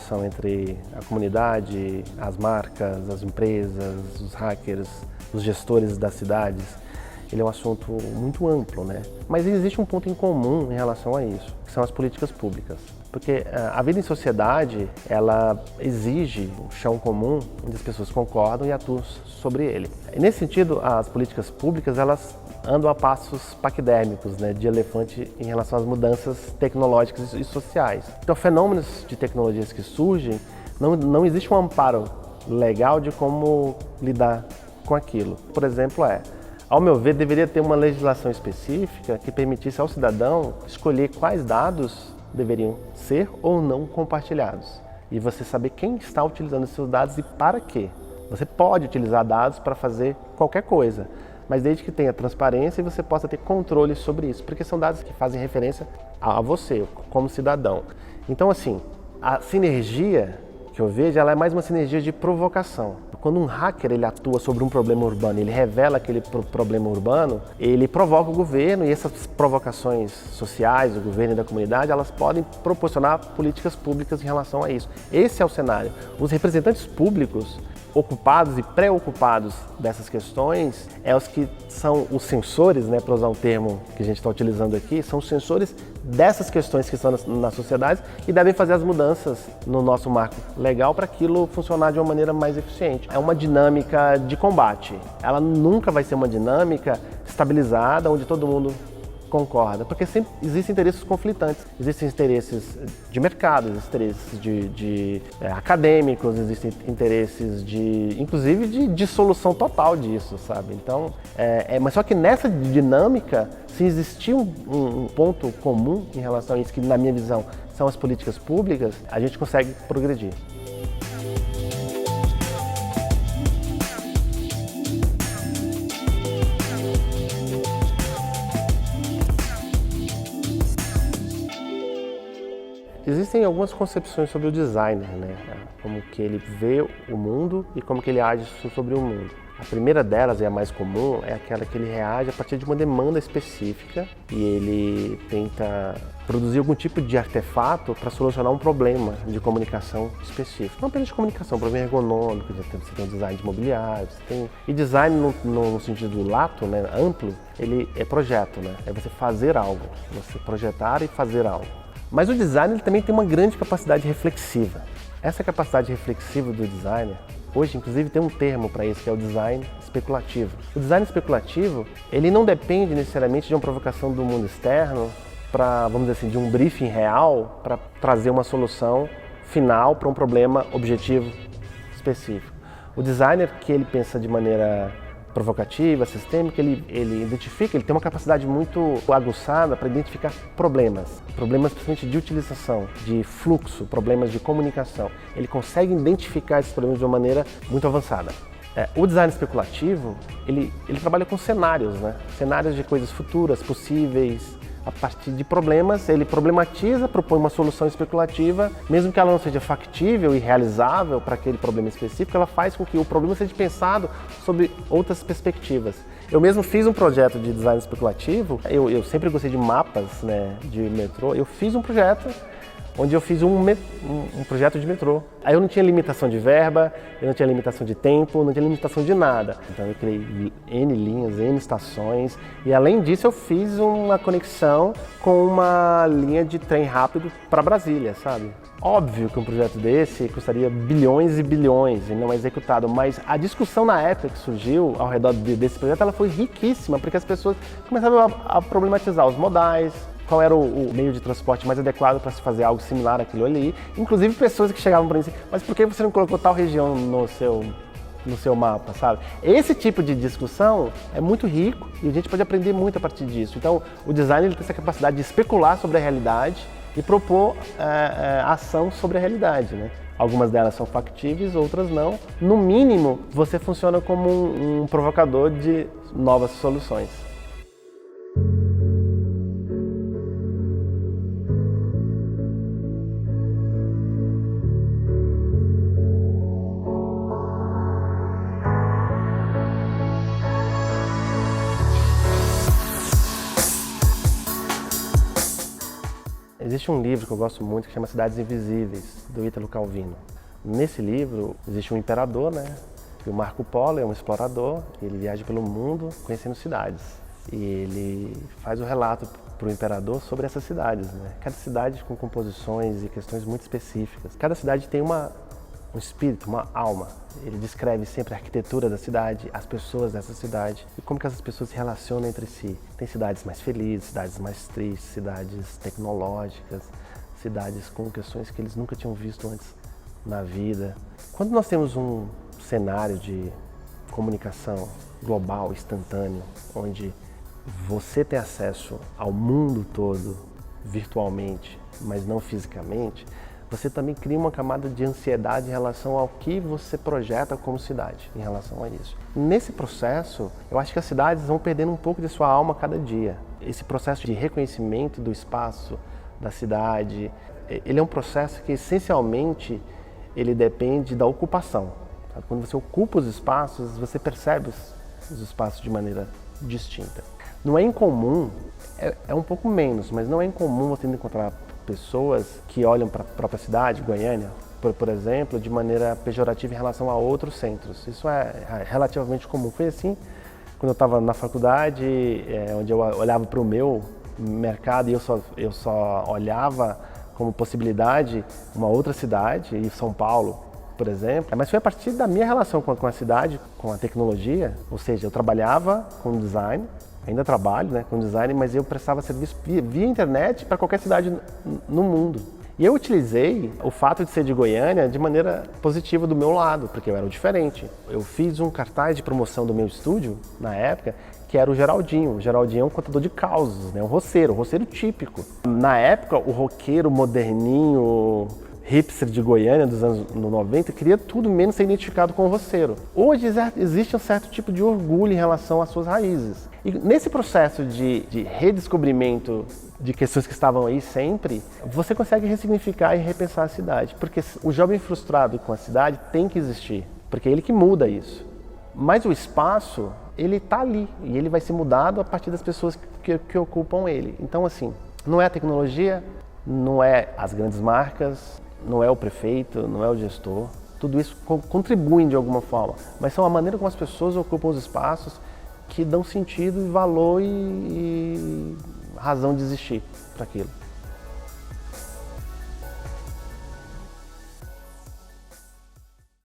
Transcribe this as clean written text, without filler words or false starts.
relação entre a comunidade, as marcas, as empresas, os hackers, os gestores das cidades, ele é um assunto muito amplo, né? Mas existe um ponto em comum em relação a isso, que são as políticas públicas. Porque a vida em sociedade, ela exige um chão comum, onde as pessoas concordam e atuam sobre ele. E nesse sentido, as políticas públicas, elas andam a passos paquidérmicos, né, de elefante em relação às mudanças tecnológicas e sociais. Então, fenômenos de tecnologias que surgem, não existe um amparo legal de como lidar com aquilo. Por exemplo, ao meu ver, deveria ter uma legislação específica que permitisse ao cidadão escolher quais dados deveriam ser ou não compartilhados. E você saber quem está utilizando esses dados e para quê. Você pode utilizar dados para fazer qualquer coisa, mas desde que tenha transparência e você possa ter controle sobre isso, porque são dados que fazem referência a você, como cidadão. Então, assim, a sinergia que eu vejo, ela é mais uma sinergia de provocação. Quando um hacker ele atua sobre um problema urbano, ele revela aquele problema urbano, ele provoca o governo e essas provocações sociais do governo e da comunidade, elas podem proporcionar políticas públicas em relação a isso. Esse é o cenário. Os representantes públicos ocupados e preocupados dessas questões é os que são os sensores, né, para usar um termo que a gente está utilizando aqui, são os sensores dessas questões que estão na sociedade e devem fazer as mudanças no nosso marco legal para aquilo funcionar de uma maneira mais eficiente. É uma dinâmica de combate. Ela nunca vai ser uma dinâmica estabilizada, onde todo mundo concorda, porque sempre existem interesses conflitantes, existem interesses de mercado, existem interesses acadêmicos, existem interesses inclusive de dissolução total disso, sabe? Então, mas só que nessa dinâmica, se existir um ponto comum em relação a isso, que na minha visão são as políticas públicas, a gente consegue progredir. Existem algumas concepções sobre o designer, né? Como que ele vê o mundo e como que ele age sobre o mundo. A primeira delas, e a mais comum, é aquela que ele reage a partir de uma demanda específica e ele tenta produzir algum tipo de artefato para solucionar um problema de comunicação específico. Não apenas de comunicação, um problema ergonômico, você tem o design de imobiliário, e design no sentido lato, né, amplo, ele é projeto, né? É você fazer algo, você projetar e fazer algo. Mas o design ele também tem uma grande capacidade reflexiva. Essa capacidade reflexiva do designer, hoje inclusive tem um termo para isso, que é o design especulativo. O design especulativo, ele não depende necessariamente de uma provocação do mundo externo para, vamos dizer assim, de um briefing real para trazer uma solução final para um problema objetivo específico. O designer que ele pensa de maneira provocativa, sistêmica, ele identifica, ele tem uma capacidade muito aguçada para identificar problemas principalmente de utilização, de fluxo, problemas de comunicação. Ele consegue identificar esses problemas de uma maneira muito avançada. O design especulativo, ele trabalha com cenários, né? Cenários de coisas futuras, possíveis. A partir de problemas, ele problematiza, propõe uma solução especulativa, mesmo que ela não seja factível e realizável para aquele problema específico, ela faz com que o problema seja pensado sobre outras perspectivas. Eu mesmo fiz um projeto de design especulativo, eu sempre gostei de mapas, né, de metrô, eu fiz um projeto onde eu fiz um projeto de metrô. Aí eu não tinha limitação de verba, eu não tinha limitação de tempo, não tinha limitação de nada. Então eu criei N linhas, N estações e além disso eu fiz uma conexão com uma linha de trem rápido para Brasília, sabe? Óbvio que um projeto desse custaria bilhões e bilhões e não é executado, mas a discussão na época que surgiu ao redor desse projeto, ela foi riquíssima, porque as pessoas começaram a problematizar os modais, qual era o meio de transporte mais adequado para se fazer algo similar àquilo ali. Inclusive pessoas que chegavam para mim assim, mas por que você não colocou tal região no seu mapa, sabe? Esse tipo de discussão é muito rico e a gente pode aprender muito a partir disso. Então, o design ele tem essa capacidade de especular sobre a realidade e propor ação sobre a realidade, né? Algumas delas são factíveis, outras não. No mínimo, você funciona como um provocador de novas soluções. Existe um livro que eu gosto muito que chama Cidades Invisíveis, do Ítalo Calvino. Nesse livro existe um imperador, né? E o Marco Polo é um explorador, ele viaja pelo mundo conhecendo cidades. E ele faz o relato para o imperador sobre essas cidades, né? Cada cidade com composições e questões muito específicas. Cada cidade tem um espírito, uma alma. Ele descreve sempre a arquitetura da cidade, as pessoas dessa cidade e como que essas pessoas se relacionam entre si. Tem cidades mais felizes, cidades mais tristes, cidades tecnológicas, cidades com questões que eles nunca tinham visto antes na vida. Quando nós temos um cenário de comunicação global, instantâneo, onde você tem acesso ao mundo todo virtualmente, mas não fisicamente, você também cria uma camada de ansiedade em relação ao que você projeta como cidade, em relação a isso. Nesse processo, eu acho que as cidades vão perdendo um pouco de sua alma a cada dia. Esse processo de reconhecimento do espaço, da cidade, ele é um processo que essencialmente ele depende da ocupação. Sabe? Quando você ocupa os espaços, você percebe os espaços de maneira distinta. Não é incomum, é um pouco menos, mas não é incomum você encontrar pessoas que olham para a própria cidade, Goiânia, por exemplo, de maneira pejorativa em relação a outros centros. Isso é relativamente comum. Foi assim quando eu estava na faculdade, onde eu olhava para o meu mercado e eu só olhava como possibilidade uma outra cidade, e São Paulo, por exemplo. Mas foi a partir da minha relação com a cidade, com a tecnologia, ou seja, eu trabalhava com design, ainda trabalho, né, com design, mas eu prestava serviço via internet para qualquer cidade no mundo. E eu utilizei o fato de ser de Goiânia de maneira positiva do meu lado, porque eu era o diferente. Eu fiz um cartaz de promoção do meu estúdio, na época, que era o Geraldinho. O Geraldinho é um contador de causos, né, um roceiro típico. Na época, o roqueiro moderninho, hipster de Goiânia dos anos 90, queria tudo menos ser identificado com o roceiro. Hoje existe um certo tipo de orgulho em relação às suas raízes. E nesse processo de redescobrimento de questões que estavam aí sempre, você consegue ressignificar e repensar a cidade. Porque o jovem frustrado com a cidade tem que existir, porque é ele que muda isso. Mas o espaço, ele está ali e ele vai ser mudado a partir das pessoas que ocupam ele. Então, assim, não é a tecnologia, não é as grandes marcas, não é o prefeito, não é o gestor. Tudo isso contribui de alguma forma, mas são a maneira como as pessoas ocupam os espaços que dão sentido e valor e razão de existir para aquilo.